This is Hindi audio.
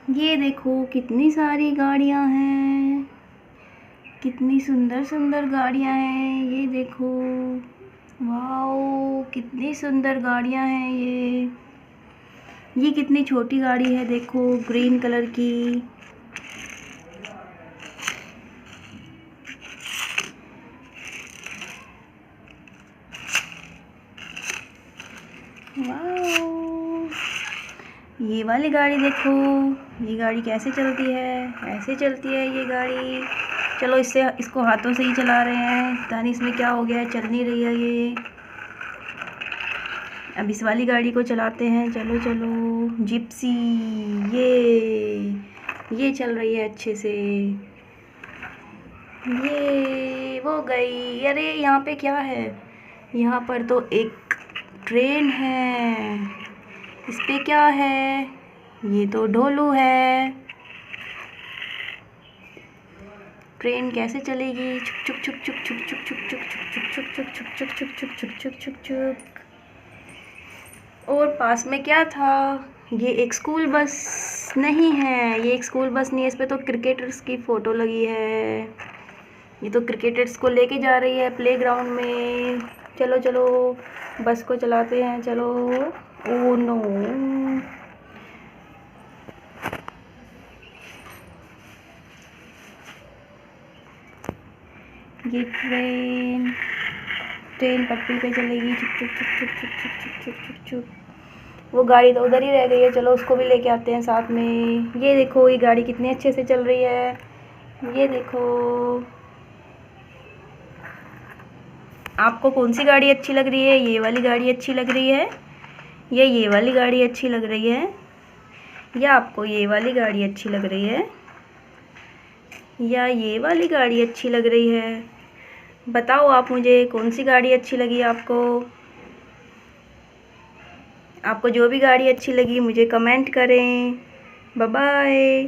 ये देखो कितनी सारी गाड़ियां हैं, कितनी सुंदर सुंदर गाड़ियां हैं। ये देखो, वाओ कितनी सुंदर गाड़ियां हैं। ये कितनी छोटी गाड़ी है, देखो ग्रीन कलर की। वाओ, ये वाली गाड़ी देखो, ये गाड़ी कैसे चलती है, ऐसे चलती है ये गाड़ी। चलो इसको हाथों से ही चला रहे हैं, पता नहीं इसमें क्या हो गया है, चल नहीं रही है ये। अब इस वाली गाड़ी को चलाते हैं, चलो चलो। जिप्सी, ये चल रही है अच्छे से। ये वो गई। अरे यहाँ पे क्या है, यहाँ पर तो एक ट्रेन है। इस पे क्या है, ये तो ढोलू है। ट्रेन कैसे चलेगी, छुक छुक छुक छुक छुक छुक छुक छुक छुक छुक छुक छुक छुक छुक छुक छुक छुक छुक छुक। और पास में क्या था, ये एक स्कूल बस नहीं है, ये एक स्कूल बस नहीं है, इस पे तो क्रिकेटर्स की फ़ोटो लगी है। ये तो क्रिकेटर्स को लेके जा रही है प्लेग्राउंड में। चलो चलो बस को चलाते हैं, चलो। ओ नो, ये ट्रेन पटरी पे चलेगी, चुप चुप चुप चुप चुप चुप चुप चुप चुप चुप। वो गाड़ी तो उधर ही रह गई है, चलो उसको भी लेके आते हैं साथ में। ये देखो, ये गाड़ी कितने अच्छे से चल रही है। ये देखो, आपको कौन सी गाड़ी अच्छी लग रही है, ये वाली गाड़ी अच्छी लग रही है या ये वाली गाड़ी अच्छी लग रही है, या आपको ये वाली गाड़ी अच्छी लग रही है या ये वाली गाड़ी अच्छी लग रही है? बताओ आप मुझे, कौन सी गाड़ी अच्छी लगी आपको। आपको जो भी गाड़ी अच्छी लगी मुझे कमेंट करें। Bye bye.